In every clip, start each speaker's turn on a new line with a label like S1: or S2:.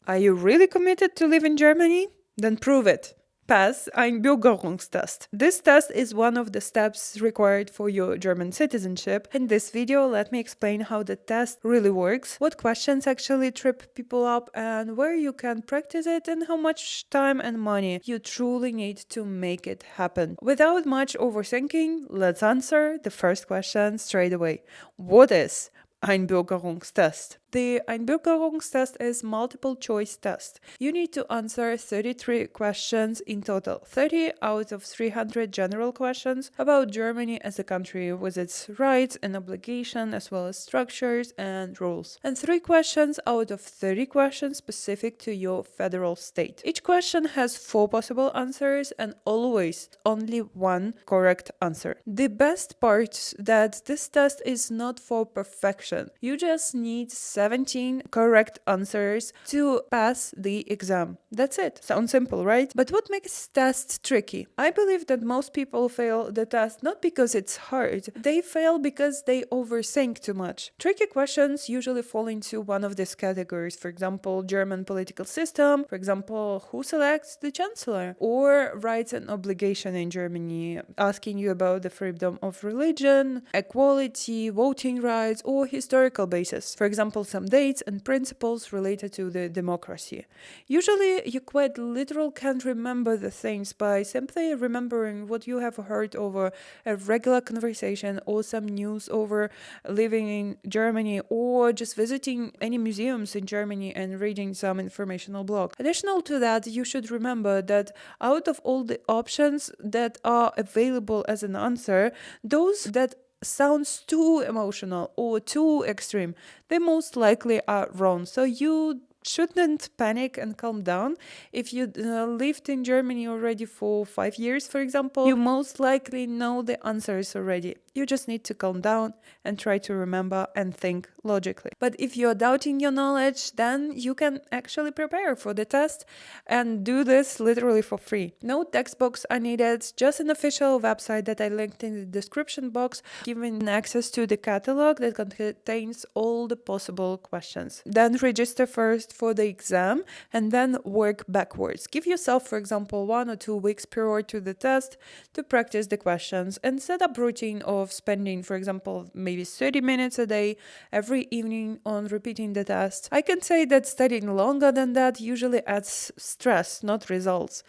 S1: Are you really committed to live in Germany? Then prove it. Pass Einbürgerungstest. This test is one of the steps required for your German citizenship. In this video, let me explain how the test really works, what questions actually trip people up, and where you can practice it, and how much time and money you truly need to make it happen. Without much overthinking, let's answer the first question straight away. What is Einbürgerungstest? The Einbürgerungstest is multiple choice test. You need to answer 33 questions in total, 30 out of 300 general questions about Germany as a country with its rights and obligations as well as structures and rules, and 3 questions out of 30 questions specific to your federal state. Each question has 4 possible answers and always only one correct answer. The best part that this test is not for perfection. You just need 17 correct answers to pass the exam. That's it. Sounds simple, right? But what makes tests tricky? I believe that most people fail the test not because it's hard. They fail because they overthink too much. Tricky questions usually fall into one of these categories. For example, German political system. For example, who selects the chancellor? Or rights and obligation in Germany, asking you about the freedom of religion, equality, voting rights, or historical basis. For example, some dates and principles related to the democracy. Usually, you quite literal can't remember the things by simply remembering what you have heard over a regular conversation or some news over living in Germany or just visiting any museums in Germany and reading some informational blog. Additional to that, you should remember that out of all the options that are available as an answer, those that sounds too emotional or too extreme, they most likely are wrong. So you shouldn't panic and calm down. If you lived in Germany already for 5 years, for example, you most likely know the answers already. You just need to calm down and try to remember and think logically. But if you're doubting your knowledge, then you can actually prepare for the test and do this literally for free. No textbooks are needed, just an official website that I linked in the description box, giving access to the catalog that contains all the possible questions. Then register first for the exam and then work backwards. Give yourself, for example, 1 or 2 weeks prior to the test to practice the questions and set up routine of spending, for example, maybe 30 minutes a day every evening on repeating the test. I can say that studying longer than that usually adds stress, not results.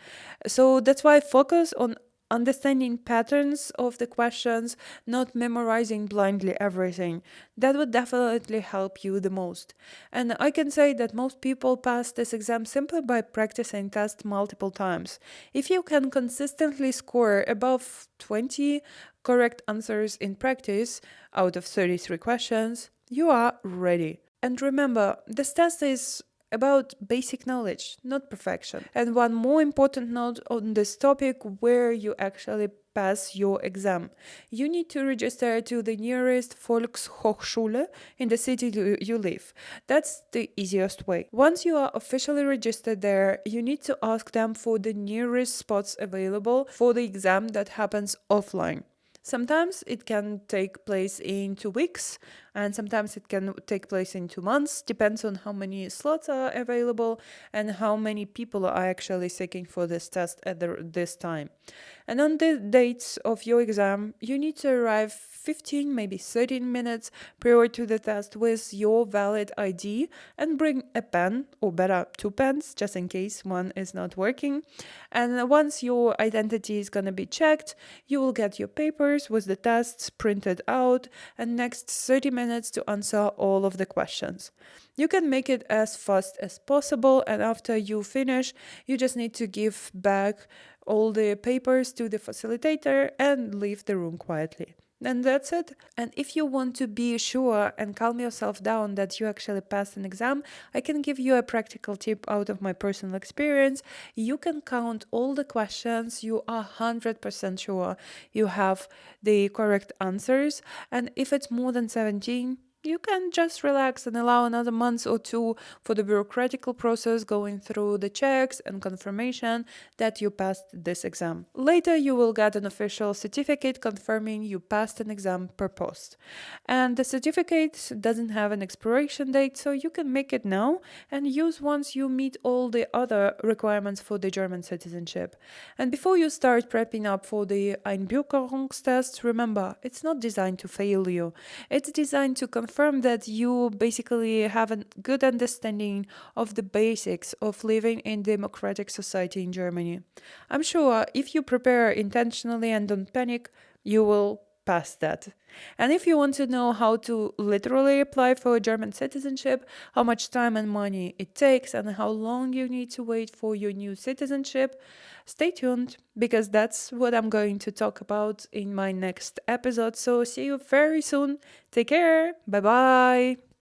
S1: So that's why I focus on understanding patterns of the questions, not memorizing blindly everything. That would definitely help you the most. And I can say that most people pass this exam simply by practicing tests multiple times. If you can consistently score above 20 correct answers in practice out of 33 questions, you are ready. And remember, this test is about basic knowledge, not perfection. And one more important note on this topic where you actually pass your exam. You need to register to the nearest Volkshochschule in the city you live. That's the easiest way. Once you are officially registered there, you need to ask them for the nearest spots available for the exam that happens offline. Sometimes it can take place in 2 weeks, and sometimes it can take place in 2 months. Depends on how many slots are available and how many people are actually seeking for this test at this time. And on the dates of your exam, you need to arrive 15, maybe 13 minutes prior to the test with your valid ID and bring a pen, or better, 2 pens, just in case one is not working. And once your identity is going to be checked, you will get your papers with the tests printed out and next 30 minutes to answer all of the questions. You can make it as fast as possible, and after you finish, you just need to give back all the papers to the facilitator and leave the room quietly. And that's it. And if you want to be sure and calm yourself down that you actually passed an exam, I can give you a practical tip out of my personal experience. You can count all the questions. You are 100% sure you have the correct answers. And if it's more than 17, You can just relax and allow another month or two for the bureaucratical process going through the checks and confirmation that you passed this exam. Later, you will get an official certificate confirming you passed an exam per post. And the certificate doesn't have an expiration date, so you can make it now and use once you meet all the other requirements for the German citizenship. And before you start prepping up for the Einbürgerungstest, remember, it's not designed to fail you. It's designed to confirm that you basically have a good understanding of the basics of living in democratic society in Germany. I'm sure if you prepare intentionally and don't panic, you will pass that. And if you want to know how to literally apply for German citizenship, how much time and money it takes, and how long you need to wait for your new citizenship, stay tuned because that's what I'm going to talk about in my next episode. So see you very soon. Take care. Bye bye.